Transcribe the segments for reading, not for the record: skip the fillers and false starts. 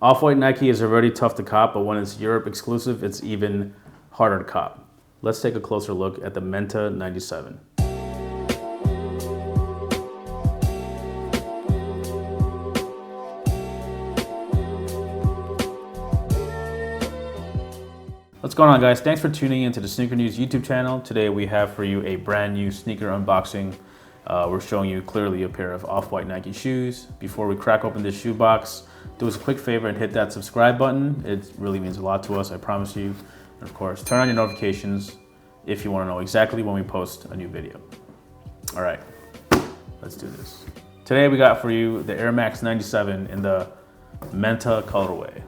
Off-White Nike is already tough to cop, but when it's Europe exclusive, it's even harder to cop. Let's take a closer look at the Menta 97. What's going on, guys? Thanks for tuning in to the Sneaker News YouTube channel. Today we have for you a brand new sneaker unboxing. We're showing you clearly a pair of Off-White Nike shoes. Before we crack open this shoe box, do us a quick favor and hit that subscribe button. It really means a lot to us, I promise you. And of course, turn on your notifications if you want to know exactly when we post a new video. All right, let's do this. Today we got for you the Air Max 97 in the Menta colorway.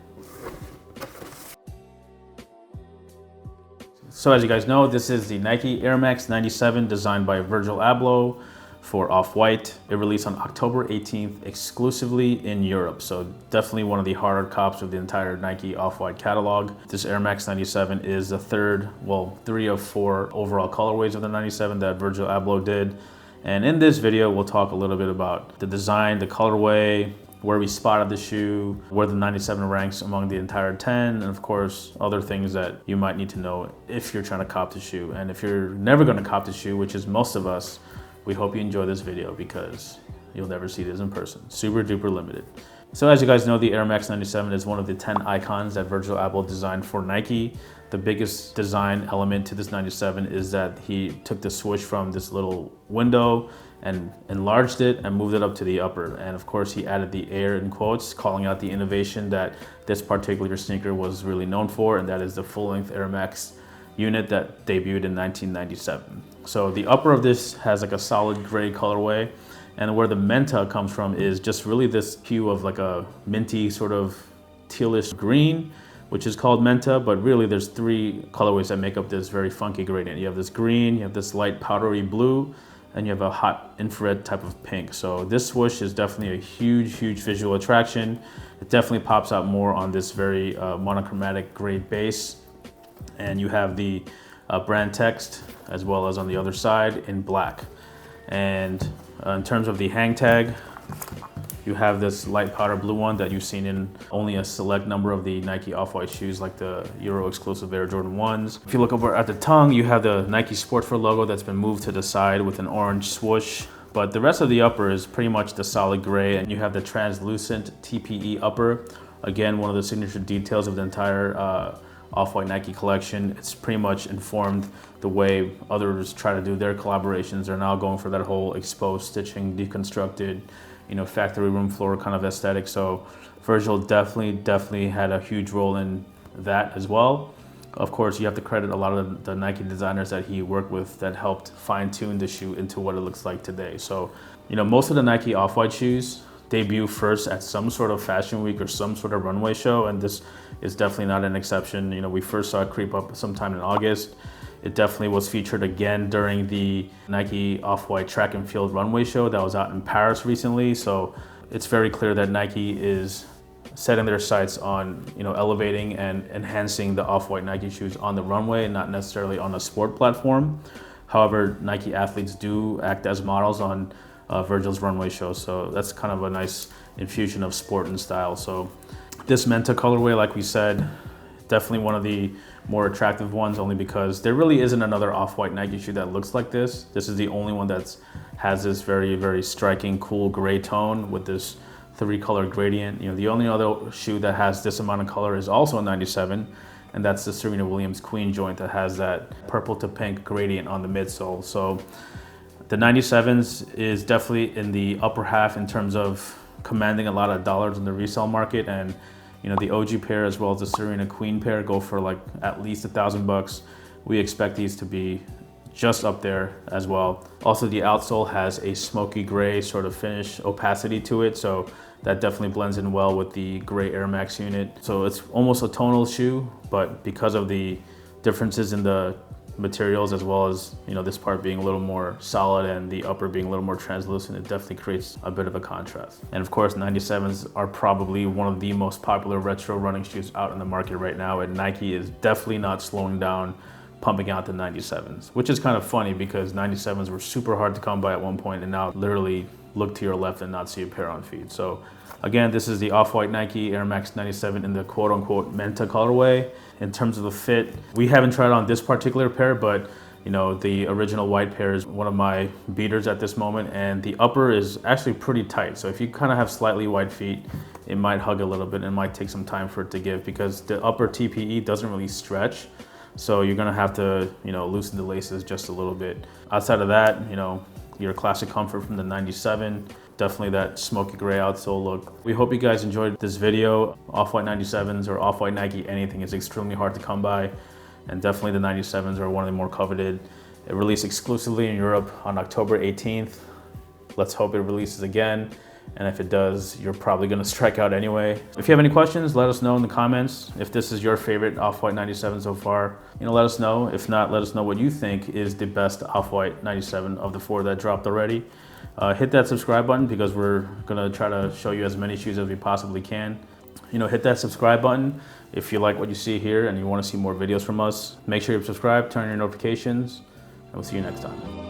So as you guys know, this is the Nike Air Max 97 designed by Virgil Abloh for Off-White. It released on October 18th exclusively in Europe. So definitely one of the harder cops of the entire Nike Off-White catalog. This Air Max 97 is the three of four overall colorways of the 97 that Virgil Abloh did. And in this video, we'll talk a little bit about the design, the colorway, where we spotted the shoe, where the 97 ranks among the entire 10, and of course, other things that you might need to know if you're trying to cop the shoe. And if you're never gonna cop the shoe, which is most of us, we hope you enjoy this video because you'll never see this in person. Super duper limited. So as you guys know, the Air Max 97 is one of the 10 icons that Virgil Abloh designed for Nike. The biggest design element to this 97 is that he took the swoosh from this little window and enlarged it and moved it up to the upper. And of course, he added the air in quotes, calling out the innovation that this particular sneaker was really known for, and that is the full-length Air Max unit that debuted in 1997. So the upper of this has like a solid gray colorway, and where the Menta comes from is just really this hue of like a minty sort of tealish green, which is called Menta, but really there's three colorways that make up this very funky gradient. You have this green, you have this light powdery blue, and you have a hot infrared type of pink. So this swoosh is definitely a huge, huge visual attraction. It definitely pops out more on this very monochromatic gray base. And you have the brand text as well as on the other side in black. And in terms of the hang tag, you have this light powder blue one that you've seen in only a select number of the Nike Off-White shoes, like the Euro exclusive Air Jordan 1s. If you look over at the tongue, you have the Nike Sportswear logo that's been moved to the side with an orange swoosh. But the rest of the upper is pretty much the solid gray, and you have the translucent TPE upper. Again, one of the signature details of the entire Off-White Nike collection. It's pretty much informed the way others try to do their collaborations. They're now going for that whole exposed stitching, deconstructed, factory room floor kind of aesthetic. So Virgil definitely had a huge role in that as well. Of course, you have to credit a lot of the Nike designers that he worked with that helped fine tune the shoe into what it looks like today. So, most of the Nike Off-White shoes debut first at some sort of fashion week or some sort of runway show, and this is definitely not an exception. We first saw it creep up sometime in August. It definitely was featured again during the Nike Off-White track and field runway show that was out in Paris recently. So it's very clear that Nike is setting their sights on, elevating and enhancing the Off-White Nike shoes on the runway and not necessarily on a sport platform. However, Nike athletes do act as models on Virgil's runway show. So that's kind of a nice infusion of sport and style. So this Menta colorway, like we said, definitely one of the more attractive ones, only because there really isn't another Off-White Nike shoe that looks like this. This is the only one that has this very, very striking, cool gray tone with this three-color gradient. The only other shoe that has this amount of color is also a 97, and that's the Serena Williams Queen joint that has that purple to pink gradient on the midsole. So the 97s is definitely in the upper half in terms of commanding a lot of dollars in the resale market, and the OG pair as well as the Serena Queen pair go for like at least $1,000. We expect these to be just up there as well. Also, the outsole has a smoky gray sort of finish opacity to it, so that definitely blends in well with the gray Air Max unit. So it's almost a tonal shoe, but because of the differences in the materials as well as this part being a little more solid and the upper being a little more translucent, it definitely creates a bit of a contrast. And of course, 97s are probably one of the most popular retro running shoes out in the market right now, and Nike is definitely not slowing down pumping out the 97s, which is kind of funny because 97s were super hard to come by at one point, and now literally look to your left and not see a pair on feet. So again, this is the Off-White Nike Air Max 97 in the quote-unquote Menta colorway. In terms of the fit, we haven't tried on this particular pair, but you know, the original white pair is one of my beaters at this moment, and the upper is actually pretty tight. So if you kind of have slightly wide feet, it might hug a little bit and it might take some time for it to give, because the upper TPE doesn't really stretch. So you're gonna have to, you know, loosen the laces just a little bit. Outside of that, you know, your classic comfort from the 97, definitely that smoky gray outsole look. We hope you guys enjoyed this video. Off-White 97s or Off-White Nike anything is extremely hard to come by. And definitely the 97s are one of the more coveted. It released exclusively in Europe on October 18th. Let's hope it releases again. And if it does, you're probably gonna strike out anyway. If you have any questions, let us know in the comments. If this is your favorite Off-White 97 so far, you know, let us know. If not, let us know what you think is the best Off-White 97 of the 4 that dropped already. Hit that subscribe button, because we're gonna try to show you as many shoes as we possibly can. You know, hit that subscribe button if you like what you see here and you want to see more videos from us. Make sure you subscribe, turn on your notifications, and we'll see you next time.